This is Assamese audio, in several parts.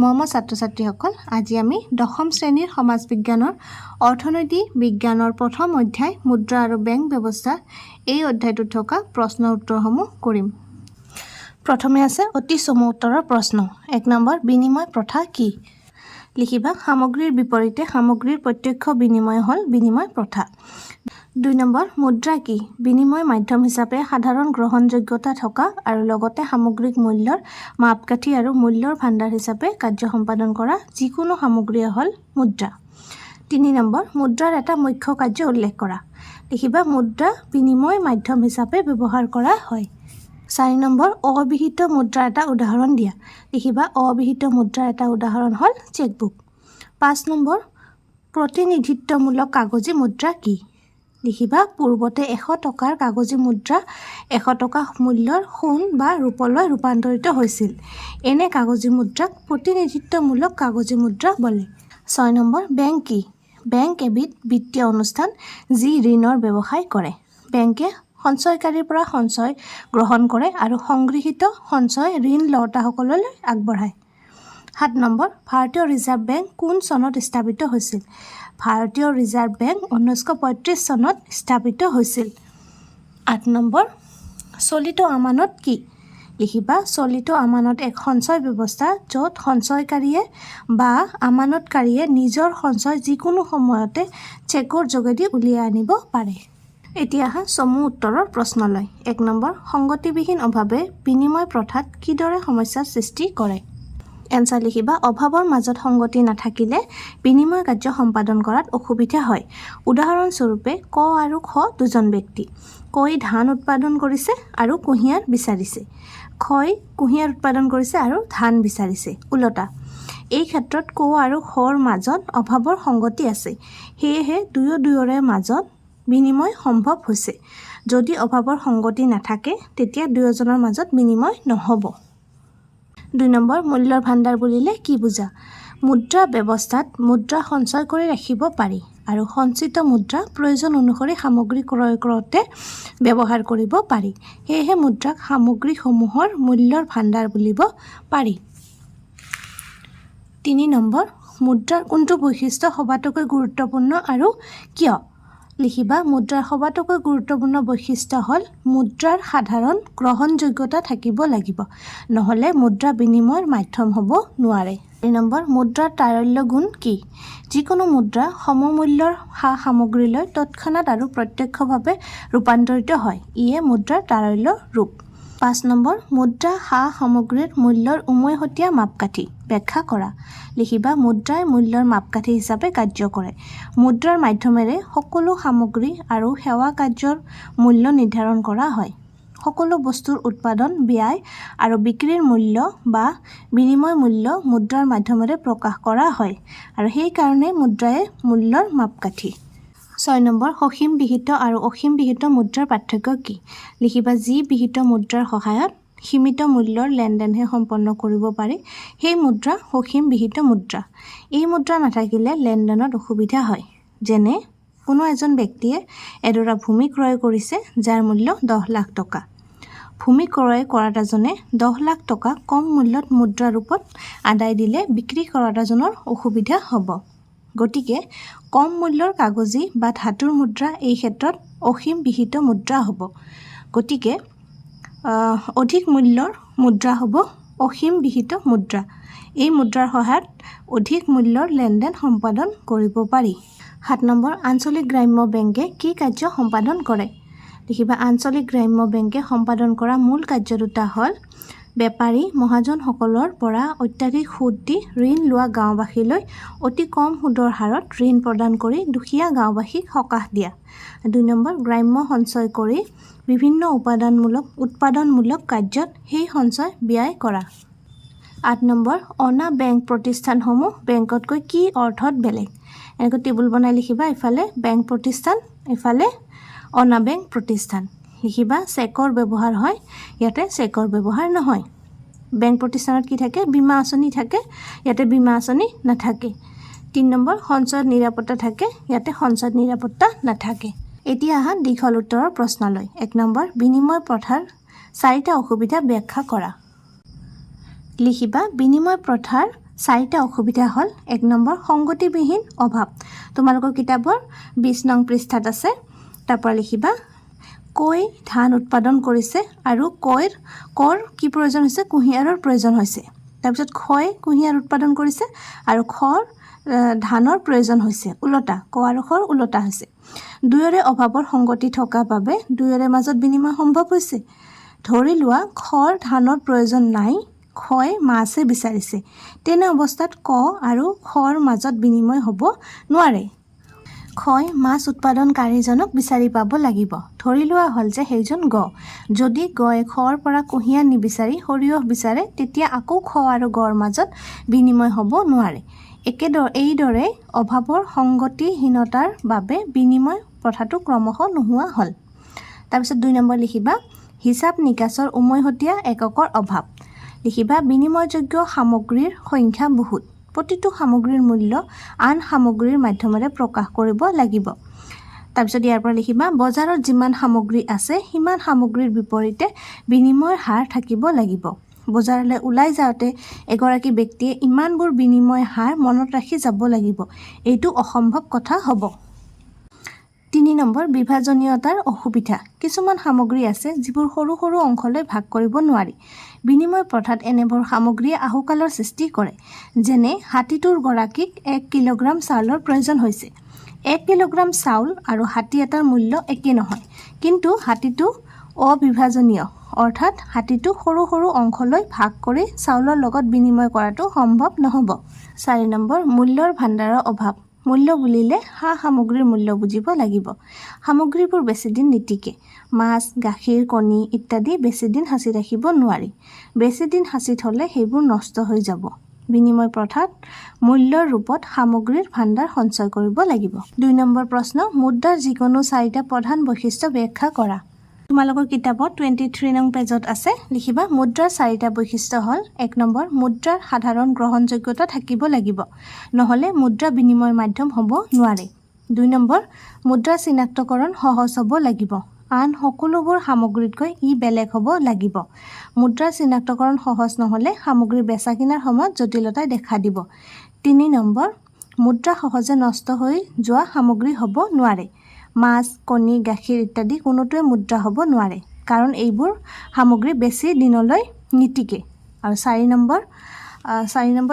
মৰমৰ ছাত্ৰ-ছাত্ৰীসকল, আজি আমি দশম শ্ৰেণীৰ সমাজ বিজ্ঞানৰ অৰ্থনৈতিক বিজ্ঞানৰ প্ৰথম অধ্যায় মুদ্ৰা আৰু বেংক ব্যৱস্থা এই অধ্যায়টোত থকা প্ৰশ্নৰ উত্তৰসমূহ কৰিম। প্ৰথমে আছে অতি চমু উত্তৰৰ প্ৰশ্ন। ১ নম্বৰ, বিনিময় প্ৰথা কি? লিখিবা সামগ্ৰীৰ বিপৰীতে সামগ্ৰীৰ প্ৰত্যক্ষ বিনিময় হ'ল বিনিময় প্ৰথা। ২ নম্বৰ, মুদ্ৰা কি? বিনিময় মাধ্যম হিচাপে সাধাৰণ গ্ৰহণযোগ্যতা থকা আৰু লগতে সামগ্ৰিক মূল্যৰ মাপকাঠি আৰু মূল্যৰ ভাণ্ডাৰ হিচাপে কাৰ্য সম্পাদন কৰা যিকোনো সামগ্ৰীয়ে হ'ল মুদ্ৰা। ৩ নম্বৰ, মুদ্ৰাৰ এটা মুখ্য কাৰ্য উল্লেখ কৰা। লিখিবা মুদ্ৰা বিনিময় মাধ্যম হিচাপে ব্যৱহাৰ কৰা হয়। ৪ নম্বৰ, অবিহিত মুদ্ৰাৰ এটা উদাহৰণ দিয়া। লিখিবা অবিহিত মুদ্ৰাৰ এটা উদাহৰণ হ'ল চেকবুক। ৫ নম্বৰ, প্ৰতিনিধিত্বমূলক কাগজী মুদ্ৰা কি? লিখিবা পূৰ্বতে ১০০ টকাৰ কাগজী মুদ্ৰা ১০০ টকা মূল্যৰ সোণ বা ৰূপলৈ ৰূপান্তৰিত হৈছিল। এনে কাগজী মুদ্ৰাক প্ৰতিনিধিত্বমূলক কাগজী মুদ্ৰা বোলে। ৬ নম্বৰ, বেংক কি? বেংক এবিধ বিত্তীয় অনুষ্ঠান যি ঋণৰ ব্যৱসায় কৰে। বেংকে সঞ্চয়কাৰীৰ পৰা সঞ্চয় গ্ৰহণ কৰে আৰু সংগৃহীত সঞ্চয় ঋণ লওঁতাসকললৈ আগবঢ়ায়। ৭ নম্বৰ, ভাৰতীয় ৰিজাৰ্ভ বেংক কোন চনত স্থাপিত হৈছিল? ভাৰতীয় ৰিজাৰ্ভ বেংক ১৯৩৫ চনত স্থাপিত হৈছিল। ৮ নম্বৰ, চলিত আমানত কি? লিখিবা চলিত আমানত এক সঞ্চয় ব্যৱস্থা য'ত সঞ্চয়কাৰীয়ে বা আমানতকাৰীয়ে নিজৰ সঞ্চয় যিকোনো সময়তে চেকৰ যোগেদি উলিয়াই আনিব পাৰে। এতিয়া আহা চমু উত্তৰৰ প্ৰশ্নলৈ। ১ নম্বৰ, সংগতিবিহীন অভাৱে বিনিময় প্ৰথাত কিদৰে সমস্যাৰ সৃষ্টি কৰে? এনচাৰ লিখিবা অভাৱৰ মাজত সংগতি নাথাকিলে বিনিময় কাৰ্য সম্পাদন কৰাত অসুবিধা হয়। উদাহৰণস্বৰূপে ক আৰু খ দুজন ব্যক্তি। কই ধান উৎপাদন কৰিছে আৰু কুঁহিয়াৰ বিচাৰিছে। খই কুঁহিয়াৰ উৎপাদন কৰিছে আৰু ধান বিচাৰিছে। ওলোটা এই ক্ষেত্ৰত ক আৰু খৰ মাজত অভাৱৰ সংগতি আছে, সেয়েহে দুয়োৰে মাজত বিনিময় সম্ভৱ হৈছে। যদি অভাৱৰ সংগতি নাথাকে তেতিয়া দুয়োজনৰ মাজত বিনিময় নহ'ব। ২ নম্বৰ, মূল্যৰ ভাণ্ডাৰ বুলিলে কি বুজা? মুদ্ৰা ব্যৱস্থাত মুদ্ৰা সঞ্চয় কৰি ৰাখিব পাৰি আৰু সঞ্চিত মুদ্ৰা প্ৰয়োজন অনুসৰি সামগ্ৰী ক্ৰয় কৰোঁতে ব্যৱহাৰ কৰিব পাৰি। সেয়েহে মুদ্ৰাক সামগ্ৰীসমূহৰ মূল্যৰ ভাণ্ডাৰ বুলিব পাৰি। ৩ নম্বৰ, মুদ্ৰাৰ কোনটো বৈশিষ্ট্য সবাতোকৈ গুৰুত্বপূৰ্ণ আৰু কিয়? লিখিবা মুদ্ৰাৰ সবাতোকৈ গুৰুত্বপূৰ্ণ বৈশিষ্ট্য হ'ল মুদ্ৰাৰ সাধাৰণ গ্ৰহণযোগ্যতা থাকিব লাগিব, নহ'লে মুদ্ৰা বিনিময়ৰ মাধ্যম হ'ব নোৱাৰে। ৪ নম্বৰ, মুদ্ৰাৰ তাৰল্য গুণ কি? যিকোনো মুদ্ৰা সমমূল্যৰ সা-সামগ্ৰীলৈ তৎক্ষণাত আৰু প্ৰত্যক্ষভাৱে ৰূপান্তৰিত হয়। ইয়ে মুদ্ৰাৰ তাৰল্য ৰূপ। ৫ নম্বৰ, মুদ্ৰা সা-সামগ্ৰীৰ মূল্যৰ উমৈহতীয়া মাপকাঠি ব্যাখ্যা কৰা। লিখিবা মুদ্ৰাই মূল্যৰ মাপকাঠি হিচাপে কাৰ্য কৰে। মুদ্ৰাৰ মাধ্যমেৰে সকলো সামগ্ৰী আৰু সেৱা কাৰ্যৰ মূল্য নিৰ্ধাৰণ কৰা হয়। সকলো বস্তুৰ উৎপাদন, ব্যয় আৰু বিক্ৰীৰ মূল্য বা বিনিময় মূল্য মুদ্ৰাৰ মাধ্যমেৰে প্ৰকাশ কৰা হয় আৰু সেইকাৰণে মুদ্ৰাই মূল্যৰ মাপকাঠি। ৬ নম্বৰ, সসীম বিহিত আৰু অসীম বিহিত মুদ্ৰাৰ পাৰ্থক্য কি? লিখিবা যি বিহিত মুদ্ৰাৰ সহায়ত সীমিত মূল্যৰ লেনদেনহে সম্পন্ন কৰিব পাৰি সেই মুদ্ৰা সসীম বিহিত মুদ্ৰা। এই মুদ্ৰা নাথাকিলে লেনদেনত অসুবিধা হয়। যেনে কোনো এজন ব্যক্তিয়ে এডৰা ভূমি ক্ৰয় কৰিছে যাৰ মূল্য ১০ লাখ টকা। ভূমি ক্ৰয় কৰাতাজনে ১০ লাখ টকা কম মূল্যত মুদ্ৰা ৰূপত আদায় দিলে বিক্ৰী কৰাতাজনৰ অসুবিধা হ'ব। গতিকে কম মূল্যৰ কাগজী বা ধাতুৰ মুদ্ৰা এই ক্ষেত্ৰত অসীম বিহিত মুদ্ৰা হ'ব। গতিকে অধিক মূল্যৰ মুদ্ৰা হ'ব অসীম বিহিত মুদ্ৰা। এই মুদ্ৰাৰ সহায়ত অধিক মূল্যৰ লেনদেন সম্পাদন কৰিব পাৰি। ৭ নম্বৰ, আঞ্চলিক গ্ৰাম্য বেংকে কি কাৰ্য সম্পাদন কৰে? লিখিবা আঞ্চলিক গ্ৰাম্য বেংকে সম্পাদন কৰা মূল কাৰ্য দুটা হ'ল বেপাৰী মহাজনসকলৰ পৰা অত্যাধিক সুদ দি ঋণ লোৱা গাঁওবাসীলৈ অতি কম সুদৰ হাৰত ঋণ প্ৰদান কৰি দুখীয়া গাঁওবাসীক সকাহ দিয়া। ২ নম্বৰ, গ্ৰাম্য সঞ্চয় কৰি বিভিন্ন উৎপাদনমূলক কাৰ্যত সেই সঞ্চয় ব্যয় কৰা। ৮ নম্বৰ, অনা বেংক প্ৰতিষ্ঠানসমূহ বেংকতকৈ কি অৰ্থত বেলেগ? এনেকৈ টেবুল বনাই লিখিবা ইফালে বেংক প্ৰতিষ্ঠান, ইফালে অনা বেংক প্ৰতিষ্ঠান। লিখিবা চেকৰ ব্যৱহাৰ হয়, ইয়াতে চেকৰ ব্যৱহাৰ নহয়। বেংক প্ৰতিষ্ঠানত কি থাকে? বীমা আঁচনি থাকে, ইয়াতে বীমা আঁচনি নাথাকে। ৩ নম্বৰ, সঞ্চয়ত নিৰাপত্তা থাকে, ইয়াতে সঞ্চয়ত নিৰাপত্তা নাথাকে। এতিয়া আহা দীঘল উত্তৰৰ প্ৰশ্নলৈ। ১ নম্বৰ, বিনিময় প্ৰথাৰ 4টা অসুবিধা ব্যাখ্যা কৰা। লিখিবা বিনিময় প্ৰথাৰ চাৰিটা অসুবিধা হ'ল 1 নম্বৰ সংগতিবিহীন অভাৱ তোমালোকৰ কিতাপৰ 20 নং পৃষ্ঠাত আছে তাৰপৰা লিখিবা কৈ ধান উৎপাদন কৰিছে আৰু কৰ কি প্ৰয়োজন হৈছে কুঁহিয়াৰৰ প্ৰয়োজন হৈছে তাৰপিছত খয় কুঁহিয়াৰ উৎপাদন কৰিছে আৰু খৰ ধানৰ প্ৰয়োজন হৈছে উলটা ক আৰু খৰ উলটা হৈছে দুয়োৰে অভাৱৰ সংগতি থকা বাবে দুয়োৰে মাজত বিনিময় সম্ভৱ হৈছে ধৰি লোৱা খৰ ধানৰ প্ৰয়োজন নাই খয় মাছে বিচাৰিছে তেনে অৱস্থাত ক আৰু খৰ মাজত বিনিময় হ'ব নোৱাৰে খয় মাছ উৎপাদনকাৰীজনক বিচাৰি পাব লাগিব ধৰি লোৱা হ'ল যে সেইজন গ যদি গয়ে খৰ পৰা কুঁহিয়াৰ নিবিচাৰি সৰিয়হ বিচাৰে তেতিয়া আকৌ খ আৰু গৰ মাজত বিনিময় হ'ব নোৱাৰে এইদৰে অভাৱৰ সংগতিহীনতাৰ বাবে বিনিময় প্ৰথাটো ক্ৰমশঃ নোহোৱা হ'ল তাৰপিছত 2 নম্বৰ লিখিবা হিচাপ নিকাচৰ উমৈহতীয়া এককৰ অভাৱ লিখিবা বিনিময়যোগ্য সামগ্ৰীৰ সংখ্যা বহুত প্ৰতিটো সামগ্ৰীৰ মূল্য আন সামগ্ৰীৰ মাধ্যমেৰে প্ৰকাশ কৰিব লাগিব তাৰপিছত ইয়াৰ পৰা লিখিবা বজাৰত যিমান সামগ্ৰী আছে সিমান সামগ্ৰীৰ বিপৰীতে বিনিময়ৰ হাৰ থাকিব লাগিব বজাৰলৈ ওলাই যাওঁতে এগৰাকী ব্যক্তিয়ে ইমানবোৰ বিনিময় হাৰ মনত ৰাখি যাব লাগিব এইটো অসম্ভৱ কথা হ'ব 3 নম্বৰ বিভাজনীয়তাৰ অসুবিধা কিছুমান সামগ্ৰী আছে যিবোৰ সৰু সৰু অংশলৈ ভাগ কৰিব নোৱাৰি বিনিময় প্ৰথাত এনেবোৰ সামগ্ৰীয়ে আহুকালৰ সৃষ্টি কৰে যেনে হাতীটোৰ গৰাকীক 1 কিলোগ্ৰাম চাউলৰ প্ৰয়োজন হৈছে 1 কিলোগ্ৰাম চাউল আৰু হাতী এটাৰ মূল্য একে নহয় কিন্তু হাতীটো অবিভাজনীয় অৰ্থাৎ হাতীটো সৰু সৰু অংশলৈ ভাগ কৰি চাউলৰ লগত বিনিময় কৰাটো সম্ভৱ নহ'ব 4 নম্বৰ মূল্যৰ ভাণ্ডাৰৰ অভাৱ মূল্য বুলিলে সামগ্ৰীৰ মূল্য বুজিব লাগিব সামগ্ৰীবোৰ বেছিদিন নিটিকে মাছ গাখীৰ কণী ইত্যাদি বেছিদিন সাঁচি ৰাখিব নোৱাৰি বেছিদিন সাঁচি থ'লে সেইবোৰ নষ্ট হৈ যাব বিনিময় প্ৰথাত মূল্যৰ ৰূপত সামগ্ৰীৰ ভাণ্ডাৰ সঞ্চয় কৰিব লাগিব 2 নম্বৰ প্ৰশ্ন মুদ্ৰাৰ যিকোনো 4টা প্ৰধান বৈশিষ্ট্য ব্যাখ্যা কৰা তোমালোকৰ কিতাপত 23 নং পেজত আছে লিখিবা মুদ্ৰাৰ 4টা বৈশিষ্ট্য হ'ল 1 নম্বৰ মুদ্ৰাৰ সাধাৰণ গ্ৰহণযোগ্যতা থাকিব লাগিব নহ'লে মুদ্ৰা বিনিময় মাধ্যম হ'ব নোৱাৰে 2 নম্বৰ মুদ্ৰা চিনাক্তকৰণ সহজ হ'ব লাগিব আন সকলোবোৰ সামগ্ৰীতকৈ ই বেলেগ হ'ব লাগিব মুদ্ৰা চিনাক্তকৰণ সহজ নহ'লে সামগ্ৰী বেচা কিনাৰ সময়ত জটিলতাই দেখা দিব 3 নম্বৰ মুদ্ৰা সহজে নষ্ট হৈ যোৱা সামগ্ৰী হ'ব নোৱাৰে মাছ কণী গাখীৰ ইত্যাদি কোনোটোৱে মুদ্ৰা হ'ব নোৱাৰে কাৰণ এইবোৰ সামগ্ৰী বেছি দিনলৈ নিটিকে আৰু 4 নম্বৰ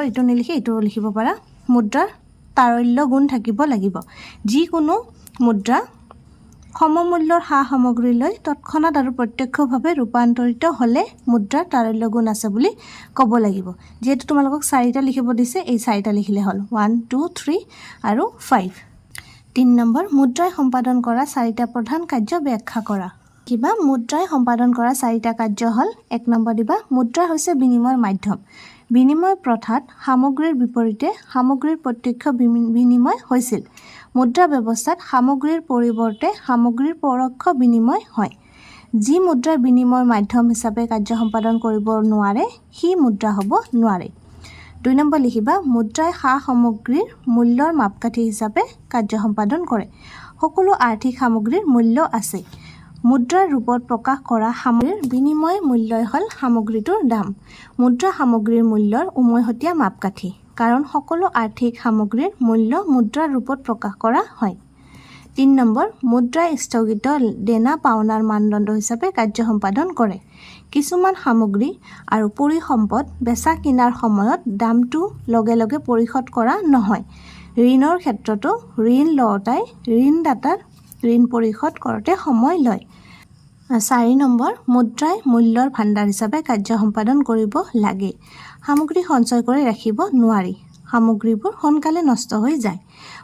এইটো নিলিখি এইটো লিখিব পাৰা মুদ্ৰাৰ তাৰল্য গুণ থাকিব লাগিব যিকোনো মুদ্ৰা সমমূল্যৰ সামগ্ৰীলৈ তৎক্ষণাত আৰু প্ৰত্যক্ষভাৱে ৰূপান্তৰিত হ'লে মুদ্ৰাৰ তাৰল্য গুণ আছে বুলি ক'ব লাগিব যিহেতু তোমালোকক 4টা লিখিব দিছে এই 4টা লিখিলে হ'ল 1 2 3 আৰু 5 3 নম্বৰ মুদ্ৰাই সম্পাদন কৰা 4টা প্ৰধান কাৰ্য ব্যাখ্যা কৰা কিবা মুদ্ৰাই সম্পাদন কৰা 4টা কাৰ্য হ'ল 1 নম্বৰ দিবা মুদ্ৰা হৈছে বিনিময়ৰ মাধ্যম বিনিময় প্ৰথাত সামগ্ৰীৰ বিপৰীতে সামগ্ৰীৰ প্ৰত্যক্ষ বিনিময় হৈছিল মুদ্ৰা ব্যৱস্থাত সামগ্ৰীৰ পৰিৱৰ্তে সামগ্ৰীৰ পৰোক্ষ বিনিময় হয় যি মুদ্ৰাৰ বিনিময় মাধ্যম হিচাপে কাৰ্য সম্পাদন কৰিব নোৱাৰে সি মুদ্ৰা হ'ব নোৱাৰে 2 নম্বৰ লিখিবা মুদ্ৰাই সামগ্ৰীৰ মূল্যৰ মাপকাঠি হিচাপে কাৰ্য সম্পাদন কৰে সকলো আৰ্থিক সামগ্ৰীৰ মূল্য আছে মুদ্ৰাৰ ৰূপত প্ৰকাশ কৰা সামগ্ৰীৰ বিনিময় মূল্যই হ'ল সামগ্ৰীটোৰ দাম মুদ্ৰা সামগ্ৰীৰ মূল্যৰ উমৈহতীয়া মাপকাঠি কাৰণ সকলো আৰ্থিক সামগ্ৰীৰ মূল্য মুদ্ৰাৰ ৰূপত প্ৰকাশ কৰা হয় 3 নম্বৰ মুদ্ৰাই স্থগিত দেনা পাওনাৰ মানদণ্ড হিচাপে কাৰ্য সম্পাদন কৰে কিছুমান সামগ্ৰী আৰু পৰিসম্পদ বেচা কিনাৰ সময়ত দামটো লগে লগে পৰিশোধ কৰা নহয় ঋণৰ ক্ষেত্ৰতো ঋণ লওঁতাই ঋণদাতাৰ ঋণ পৰিশোধ কৰোঁতে সময় লয় 4 নম্বৰ মুদ্ৰাই মূল্যৰ ভাণ্ডাৰ হিচাপে কাৰ্য সম্পাদন কৰিব লাগে সামগ্ৰী সঞ্চয় কৰি ৰাখিব নোৱাৰি সামগ্ৰীবোৰ সোনকালে নষ্ট হৈ যায়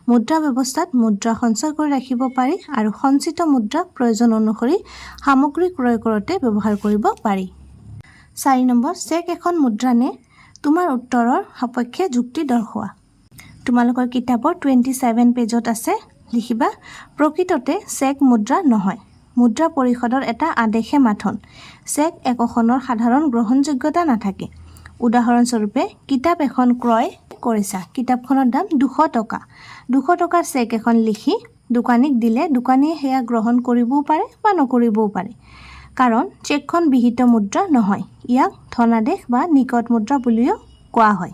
মুদ্ৰা ব্যৱস্থাত মুদ্ৰা সঞ্চয় কৰি ৰাখিব পাৰি আৰু সঞ্চিত মুদ্ৰা প্ৰয়োজন অনুসৰি সামগ্ৰী ক্ৰয় কৰোঁতে ব্যৱহাৰ কৰিব পাৰি 4 নম্বৰ চেক এখন মুদ্ৰা নে তোমাৰ উত্তৰৰ সপক্ষে যুক্তি দৰ্শোৱা তোমালোকৰ কিতাপৰ 27 পেজত আছে লিখিবা প্ৰকৃততে চেক মুদ্ৰা নহয় মুদ্ৰা পৰিশোধৰ এটা আদেশে মাথোন চেক একখনৰ সাধাৰণ গ্ৰহণযোগ্যতা নাথাকে উদাহৰণস্বৰূপে কিতাপ এখন ক্ৰয় কৰিছা কিতাপখনৰ দাম 200 টকা 200 টকাৰ চেক এখন লিখি দোকানীক দিলে দোকানীয়ে সেয়া গ্ৰহণ কৰিবও পাৰে বা নকৰিবও পাৰে কাৰণ চেকখন বিহিত মুদ্ৰা নহয় ইয়াক ধনাদেশ বা নিকট মুদ্ৰা বুলিও কোৱা হয়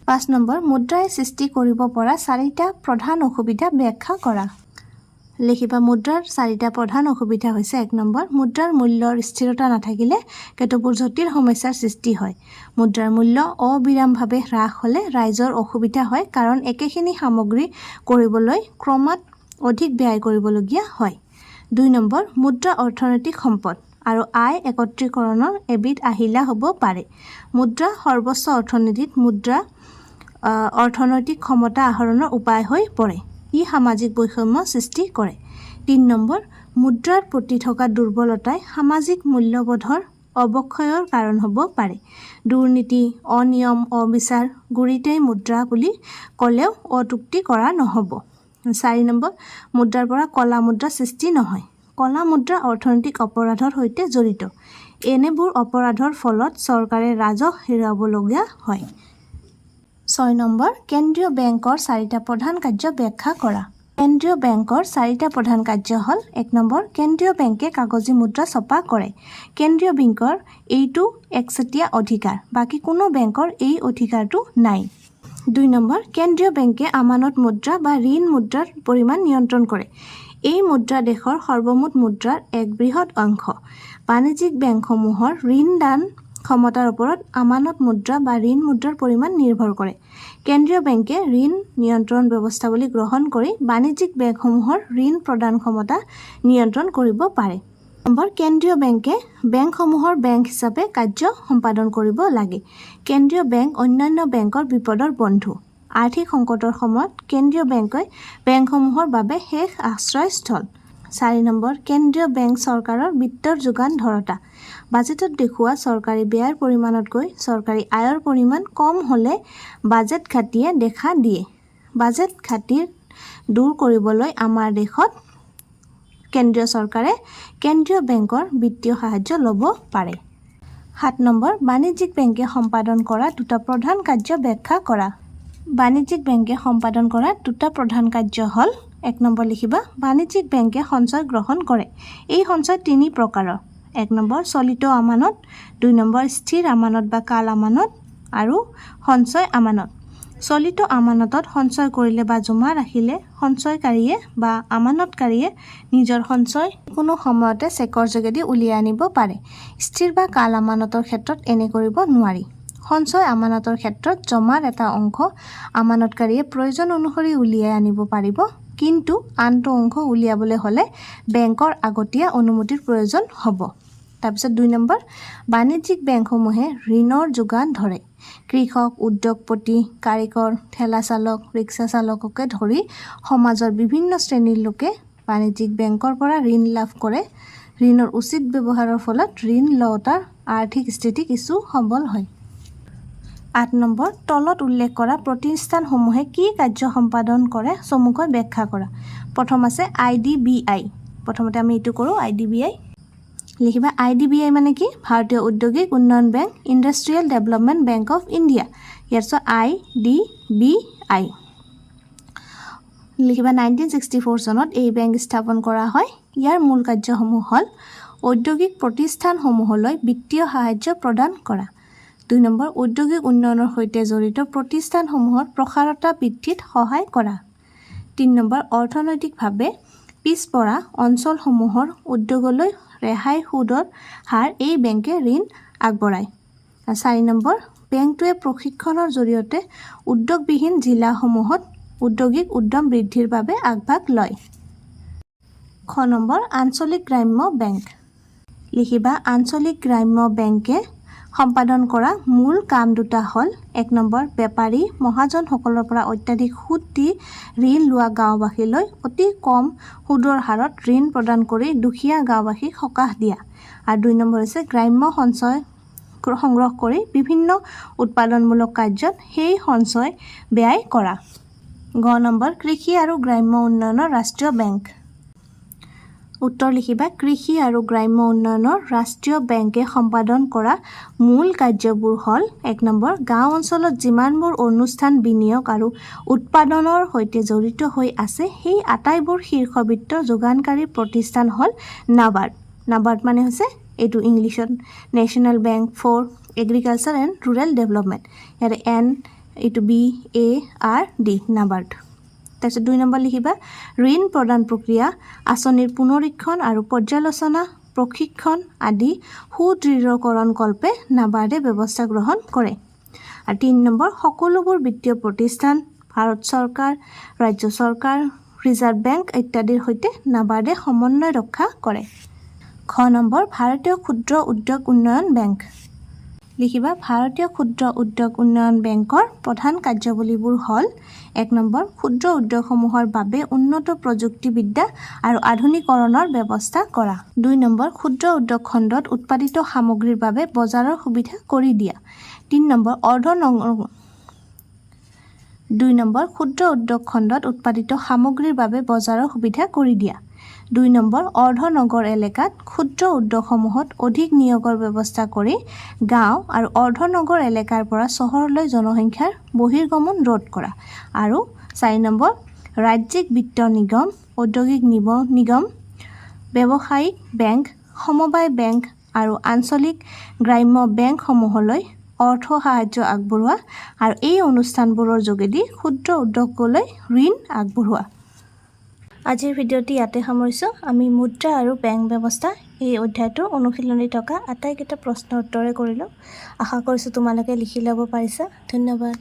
5 নম্বৰ মুদ্ৰাই সৃষ্টি কৰিব পৰা 4টা প্ৰধান অসুবিধা ব্যাখ্যা কৰা লিখিবা মুদ্ৰাৰ 4টা প্ৰধান অসুবিধা হৈছে 1 নম্বৰ মুদ্ৰাৰ মূল্যৰ স্থিৰতা নাথাকিলে কেতবোৰ জটিল সমস্যাৰ সৃষ্টি হয় মুদ্ৰাৰ মূল্য অবিৰামভাৱে হ্ৰাস হ'লে ৰাইজৰ অসুবিধা হয় কাৰণ একেখিনি সামগ্ৰী কৰিবলৈ ক্ৰমাৎ অধিক ব্যয় কৰিবলগীয়া হয় 2 নম্বৰ মুদ্ৰা অৰ্থনৈতিক সম্পদ আৰু আয় একত্ৰীকৰণৰ এবিধ আহিলা হ'ব পাৰে মুদ্ৰা সৰ্বোচ্চ অৰ্থনীতিত মুদ্ৰা অৰ্থনৈতিক ক্ষমতা আহৰণৰ উপায় হৈ পৰে ই সামাজিক বৈষম্য সৃষ্টি কৰে 3 নম্বৰ মুদ্ৰাৰ প্ৰতি থকা দুৰ্বলতাই সামাজিক মূল্যবোধৰ অৱক্ষয়ৰ কাৰণ হ'ব পাৰে দুৰ্নীতি অনিয়ম অবিচাৰ গুৰিতেই মুদ্ৰা বুলি ক'লেও অযুক্তি কৰা নহ'ব 4 নম্বৰ মুদ্ৰাৰ পৰা কলা মুদ্ৰা সৃষ্টি নহয় কলা মুদ্ৰা অৰ্থনৈতিক অপৰাধৰ সৈতে জড়িত এনেবোৰ অপৰাধৰ ফলত চৰকাৰে ৰাজহ হেৰুৱাবলগীয়া হয় 6 নম্বৰ কেন্দ্ৰীয় বেংকৰ 4টা প্ৰধান কাৰ্য ব্যাখ্যা কৰা কেন্দ্ৰীয় বেংকৰ 4টা প্ৰধান কাৰ্য হ'ল 1 নম্বৰ কেন্দ্ৰীয় বেংকে কাগজী মুদ্ৰা ছপা কৰে কেন্দ্ৰীয় বেংকৰ এইটো একচেটিয়া অধিকাৰ বাকি কোনো বেংকৰ এই অধিকাৰটো নাই 2 নম্বৰ কেন্দ্ৰীয় বেংকে আমানত মুদ্ৰা বা ঋণ মুদ্ৰাৰ পৰিমাণ নিয়ন্ত্ৰণ কৰে এই মুদ্ৰা দেশৰ সৰ্বমুঠ মুদ্ৰাৰ এক বৃহৎ অংশ বাণিজ্যিক বেংকসমূহৰ ঋণ দান ক্ষমতাৰ ওপৰত আমানত মুদ্ৰা বা ঋণ মুদ্ৰাৰ পৰিমাণ নিৰ্ভৰ কৰে কেন্দ্ৰীয় বেংকে ঋণ নিয়ন্ত্ৰণ ব্যৱস্থাৱলী গ্ৰহণ কৰি বাণিজ্যিক বেংকসমূহৰ ঋণ প্ৰদান ক্ষমতা নিয়ন্ত্ৰণ কৰিব পাৰে নম্বৰ কেন্দ্ৰীয় বেংকে বেংকসমূহৰ বেংক হিচাপে কাৰ্য সম্পাদন কৰিব লাগে কেন্দ্ৰীয় বেংক অন্যান্য বেংকৰ বিপদৰ বন্ধু আৰ্থিক সংকটৰ সময়ত কেন্দ্ৰীয় বেংকে বেংকসমূহৰ বাবে শেষ আশ্ৰয়স্থল 4 নম্বৰ কেন্দ্ৰীয় বেংক চৰকাৰৰ বিত্তৰ যোগান ধৰতা বাজেটত দেখুওৱা চৰকাৰী ব্যয়ৰ পৰিমাণতকৈ চৰকাৰী আয়ৰ পৰিমাণ কম হ'লে বাজেট ঘাটিয়ে দেখা দিয়ে বাজেট ঘাটিৰ দূৰ কৰিবলৈ আমাৰ দেশত কেন্দ্ৰীয় চৰকাৰে কেন্দ্ৰীয় বেংকৰ বিত্তীয় সাহায্য ল'ব পাৰে 7 নম্বৰ বাণিজ্যিক বেংকে সম্পাদন কৰা দুটা প্ৰধান কাৰ্য ব্যাখ্যা কৰা বাণিজ্যিক বেংকে সম্পাদন কৰা দুটা প্ৰধান কাৰ্য হ'ল 1 নম্বৰ লিখিবা বাণিজ্যিক বেংকে সঞ্চয় গ্ৰহণ কৰে এই সঞ্চয় 3 প্ৰকাৰৰ 1 নম্বৰ চলিত আমানত 2 নম্বৰ স্থিৰ আমানত বা কাল আমানত আৰু সঞ্চয় আমানত চলিত আমানতত সঞ্চয় কৰিলে বা জমা ৰাখিলে সঞ্চয়কাৰীয়ে বা আমানতকাৰীয়ে নিজৰ সঞ্চয় কোনো সময়তে চেকৰ যোগেদি উলিয়াই আনিব পাৰে স্থিৰ বা কাল আমানতৰ ক্ষেত্ৰত এনে কৰিব নোৱাৰি সঞ্চয় আমানতৰ ক্ষেত্ৰত জমাৰ এটা অংশ আমানতকাৰীয়ে প্ৰয়োজন অনুসৰি উলিয়াই আনিব পাৰিব কিন্তু আনটো অংশ উলিয়াবলৈ হ'লে বেংকৰ আগতীয়া অনুমতিৰ প্ৰয়োজন হ'ব তাৰপিছত 2 নম্বৰ বাণিজ্যিক বেংকসমূহে ঋণৰ যোগান ধৰে কৃষক উদ্যোগপতি কাৰিকৰ ঠেলা চালক ৰিক্সা চালককে ধৰি সমাজৰ বিভিন্ন শ্ৰেণীৰ লোকে বাণিজ্যিক বেংকৰ পৰা ঋণ লাভ কৰে ঋণৰ উচিত ব্যৱহাৰৰ ফলত ঋণ লওঁতাৰ আৰ্থিক স্থিতি কিছু সবল হয় 8 নম্বৰ তলত উল্লেখ কৰা প্ৰতিষ্ঠানসমূহে কি কাৰ্য সম্পাদন কৰে চমুকৈ ব্যাখ্যা কৰা প্ৰথম আছে IDBI প্ৰথমতে আমি এইটো কৰোঁ IDBI লিখিবা IDBI মানে কি ভাৰতীয় ঔদ্যোগিক উন্নয়ন bank industrial development bank of India ইয়াৰ পিছত IDBI লিখিবা 1964 চনত এই বেংক স্থাপন কৰা হয় ইয়াৰ মূল কাৰ্যসমূহ হ'ল ঔদ্যোগিক প্ৰতিষ্ঠানসমূহলৈ বিত্তীয় সাহায্য প্ৰদান কৰা 2 নম্বৰ ঔদ্যোগিক উন্নয়নৰ সৈতে জড়িত প্ৰতিষ্ঠানসমূহৰ প্ৰসাৰতা বৃদ্ধিত সহায় কৰা 3 নম্বৰ অৰ্থনৈতিকভাৱে পিছপৰা অঞ্চলসমূহৰ উদ্যোগলৈ ৰেহাই সুদৰ হাৰ এই বেংকে ঋণ আগবঢ়ায় 4 নম্বৰ বেংকটোৱে প্ৰশিক্ষণৰ জৰিয়তে উদ্যোগবিহীন জিলাসমূহত ঔদ্যোগিক উদ্যম বৃদ্ধিৰ বাবে আগভাগ লয় খ নম্বৰ আঞ্চলিক গ্ৰাম্য বেংক লিখিবা আঞ্চলিক গ্ৰাম্য বেংকে সম্পাদন কৰা মূল কাম দুটা হ'ল 1 নম্বৰ বেপাৰী মহাজনসকলৰ পৰা অত্যাধিক সুদ দি ঋণ লোৱা গাঁওবাসীলৈ অতি কম সুদৰ হাৰত ঋণ প্ৰদান কৰি দুখীয়া গাঁওবাসীক সকাহ দিয়া আৰু 2 নম্বৰ হৈছে গ্ৰাম্য সঞ্চয় সংগ্ৰহ কৰি বিভিন্ন উৎপাদনমূলক কাৰ্যত সেই সঞ্চয় ব্যয় কৰা গ নম্বৰ কৃষি আৰু গ্ৰাম্য উন্নয়নৰ ৰাষ্ট্ৰীয় বেংক উত্তৰ লিখিবা কৃষি আৰু গ্ৰাম্য উন্নয়নৰ ৰাষ্ট্ৰীয় বেংকে সম্পাদন কৰা মূল কাৰ্যবোৰ হ'ল 1 নম্বৰ গাঁও অঞ্চলত যিমানবোৰ অনুষ্ঠান বিনিয়োগ আৰু উৎপাদনৰ সৈতে জড়িত হৈ আছে সেই আটাইবোৰ শীৰ্ষবিত্ত যোগানকাৰী প্ৰতিষ্ঠান হ'ল নাবাৰ্ড মানে হৈছে এইটো ইংলিছত national bank for agriculture and rural development ইয়াৰে এইটো BARD নাবাৰ্ড। তাৰপিছত 2 নম্বৰ লিখিবা ঋণ প্ৰদান প্ৰক্ৰিয়া আঁচনিৰ পুনৰীক্ষণ আৰু পৰ্যালোচনা প্ৰশিক্ষণ আদি সুদৃঢ়কৰণ কল্পে নাবাৰ্ডে ব্যৱস্থা গ্ৰহণ কৰে। আৰু 3 নম্বৰ সকলোবোৰ বিত্তীয় প্ৰতিষ্ঠান ভাৰত চৰকাৰ, ৰাজ্য চৰকাৰ, ৰিজাৰ্ভ বেংক ইত্যাদিৰ সৈতে নাবাৰ্ডে সমন্বয় ৰক্ষা কৰে। খ নম্বৰ ভাৰতীয় ক্ষুদ্ৰ উদ্যোগ উন্নয়ন বেংক। লিখিবা ভাৰতীয় ক্ষুদ্ৰ উদ্যোগ উন্নয়ন বেংকৰ প্ৰধান কাৰ্যাৱলীবোৰ হ'ল 1 নম্বৰ ক্ষুদ্ৰ উদ্যোগসমূহৰ বাবে উন্নত প্ৰযুক্তিবিদ্যা আৰু আধুনিকৰণৰ ব্যৱস্থা কৰা। 2 নম্বৰ ক্ষুদ্ৰ উদ্যোগ খণ্ডত উৎপাদিত সামগ্ৰীৰ বাবে বজাৰৰ সুবিধা কৰি দিয়া। 3 নম্বৰ দুই নম্বৰ ক্ষুদ্ৰ উদ্যোগ খণ্ডত উৎপাদিত সামগ্ৰীৰ বাবে বজাৰৰ সুবিধা কৰি দিয়া। 2 নম্বৰ অৰ্ধনগৰ এলেকাত ক্ষুদ্ৰ উদ্যোগসমূহত অধিক নিয়োগৰ ব্যৱস্থা কৰি গাঁও আৰু অৰ্ধনগৰ এলেকাৰ পৰা চহৰলৈ জনসংখ্যাৰ বহিৰ্গমন ৰোধ কৰা। আৰু 4 নম্বৰ ৰাজ্যিক বিত্ত নিগম, ঔদ্যোগিক নিগম, ব্যৱসায়িক বেংক, সমবায় বেংক আৰু আঞ্চলিক গ্ৰাম্য বেংকসমূহলৈ অৰ্থ সাহায্য আগবঢ়োৱা আৰু এই অনুষ্ঠানবোৰৰ যোগেদি ক্ষুদ্ৰ উদ্যোগলৈ ঋণ আগবঢ়োৱা। আজিৰ ভিডিঅ'টি ইয়াতে সামৰিছোঁ। আমি মুদ্ৰা আৰু বেংক ব্যৱস্থা এই অধ্যায়টোৰ অনুশীলনী থকা আটাইকেইটা প্ৰশ্ন উত্তৰে কৰিলোঁ। আশা কৰিছোঁ তোমালোকে লিখি ল'ব পাৰিছা। ধন্যবাদ।